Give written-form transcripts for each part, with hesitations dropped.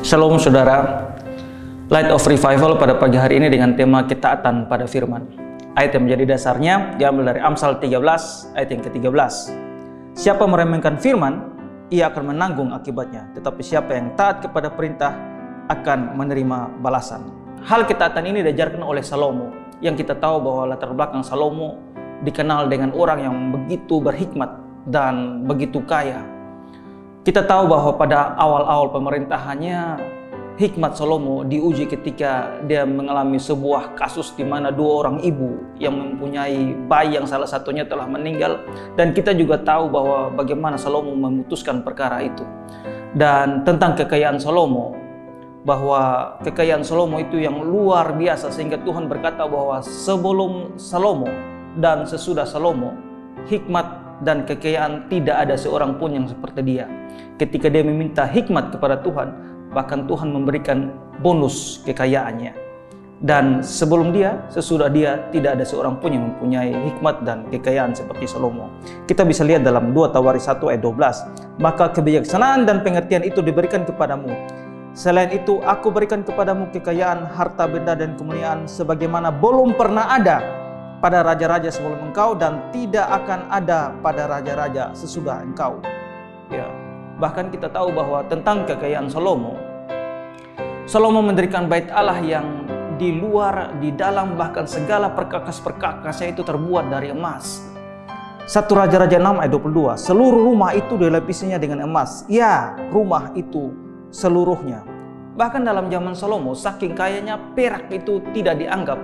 Shalom saudara, Light of Revival pada pagi hari ini dengan tema ketaatan pada firman. Ayat yang menjadi dasarnya diambil dari Amsal 13 ayat yang ke-13. Siapa meremehkan firman, ia akan menanggung akibatnya, tetapi siapa yang taat kepada perintah akan menerima balasan. Hal ketaatan ini diajarkan oleh Salomo, yang kita tahu bahwa latar belakang Salomo dikenal dengan orang yang begitu berhikmat dan begitu kaya. Kita tahu bahwa pada awal-awal pemerintahannya, hikmat Salomo diuji ketika dia mengalami sebuah kasus di mana dua orang ibu yang mempunyai bayi yang salah satunya telah meninggal, dan kita juga tahu bahwa bagaimana Salomo memutuskan perkara itu. Dan tentang kekayaan Salomo, bahwa kekayaan Salomo itu yang luar biasa, sehingga Tuhan berkata bahwa sebelum Salomo dan sesudah Salomo, hikmat dan kekayaan tidak ada seorang pun yang seperti dia. Ketika dia meminta hikmat kepada Tuhan, bahkan Tuhan memberikan bonus kekayaannya. Dan sebelum dia, sesudah dia, tidak ada seorang pun yang mempunyai hikmat dan kekayaan seperti Salomo. Kita bisa lihat dalam 2 Tawaris 1 ayat 12. Maka kebijaksanaan dan pengertian itu diberikan kepadamu. Selain itu, aku berikan kepadamu kekayaan, harta benda dan kemuliaan sebagaimana belum pernah ada pada raja-raja sebelum engkau, dan tidak akan ada pada raja-raja sesudah engkau. Ya, bahkan kita tahu bahwa tentang kekayaan Salomo, Salomo mendirikan bait Allah yang di luar, di dalam, bahkan segala perkakas-perkakasnya itu terbuat dari emas. 1 Raja-Raja 6 ayat 22, seluruh rumah itu dilapisinya dengan emas. Ya, rumah itu seluruhnya. Bahkan dalam zaman Salomo, saking kayanya, perak itu tidak dianggap.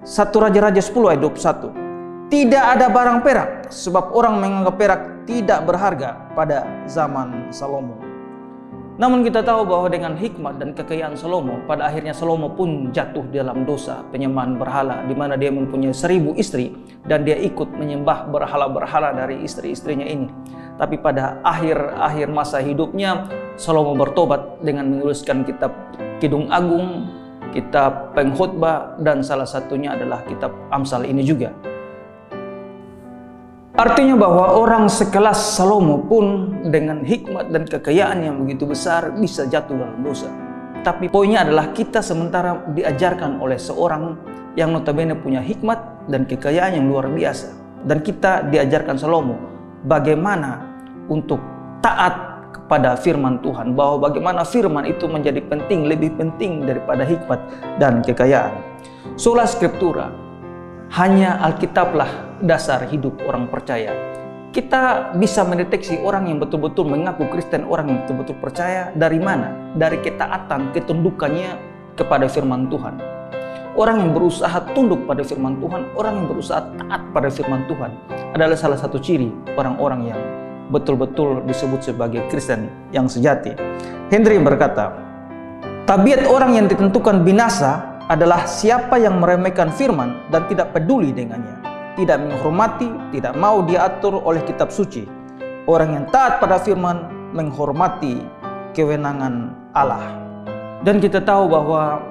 1 Raja-Raja 10 ayat 21. Tidak ada barang perak, sebab orang menganggap perak tidak berharga pada zaman Salomo. Namun kita tahu bahwa dengan hikmat dan kekayaan Salomo, pada akhirnya Salomo pun jatuh dalam dosa penyembahan berhala, di mana dia mempunyai 1000 istri dan dia ikut menyembah berhala-berhala dari istri-istrinya ini. Tapi pada akhir masa hidupnya, Salomo bertobat dengan menuliskan kitab Kidung Agung, kitab Pengkhotbah, dan salah satunya adalah kitab Amsal ini juga. Artinya bahwa orang sekelas Salomo pun dengan hikmat dan kekayaan yang begitu besar bisa jatuh dalam dosa. Tapi poinnya adalah kita sementara diajarkan oleh seorang yang notabene punya hikmat dan kekayaan yang luar biasa. Dan kita diajarkan Salomo bagaimana untuk taat pada firman Tuhan, bahwa bagaimana firman itu menjadi penting, lebih penting daripada hikmat dan kekayaan. Sola Scriptura, hanya Alkitablah dasar hidup orang percaya. Kita bisa mendeteksi orang yang betul-betul mengaku Kristen, orang yang betul-betul percaya dari mana? Dari ketaatan, ketundukannya kepada firman Tuhan. Orang yang berusaha tunduk pada firman Tuhan, orang yang berusaha taat pada firman Tuhan adalah salah satu ciri orang-orang yang betul-betul disebut sebagai Kristen yang sejati. Henry berkata, tabiat orang yang ditentukan binasa adalah siapa yang meremehkan firman dan tidak peduli dengannya, tidak menghormati, tidak mau diatur oleh kitab suci. Orang yang taat pada firman menghormati kewenangan Allah. Dan kita tahu bahwa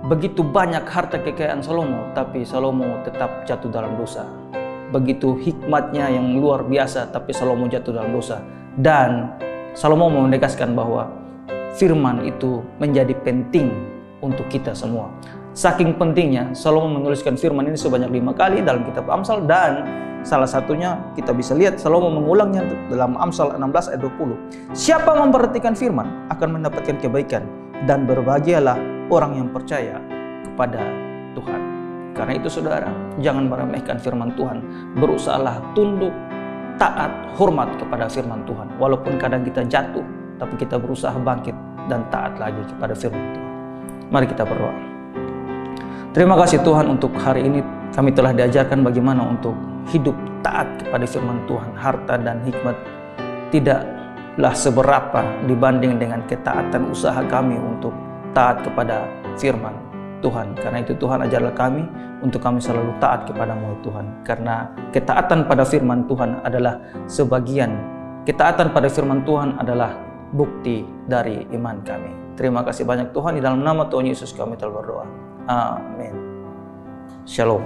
begitu banyak harta kekayaan Salomo, tapi Salomo tetap jatuh dalam dosa. Begitu hikmatnya yang luar biasa, tapi Salomo jatuh dalam dosa. Dan Salomo menegaskan bahwa firman itu menjadi penting untuk kita semua. Saking pentingnya, Salomo menuliskan firman ini sebanyak 5 kali dalam kitab Amsal, dan salah satunya kita bisa lihat Salomo mengulangnya dalam Amsal 16 ayat 20. Siapa memperhatikan firman akan mendapatkan kebaikan, dan berbahagialah orang yang percaya kepada Tuhan. Karena itu saudara, jangan meremehkan firman Tuhan. Berusahalah tunduk, taat, hormat kepada firman Tuhan. Walaupun kadang kita jatuh, tapi kita berusaha bangkit dan taat lagi kepada firman Tuhan. Mari kita berdoa. Terima kasih Tuhan, untuk hari ini kami telah diajarkan bagaimana untuk hidup taat kepada firman Tuhan. Harta dan hikmat tidaklah seberapa dibanding dengan ketaatan usaha kami untuk taat kepada firman Tuhan. Karena itu Tuhan, ajarlah kami untuk kami selalu taat kepadamu Tuhan. Karena ketaatan pada firman Tuhan adalah sebagian, ketaatan pada firman Tuhan adalah bukti dari iman kami. Terima kasih banyak Tuhan, di dalam nama Tuhan Yesus kami telah berdoa. Amin. Shalom.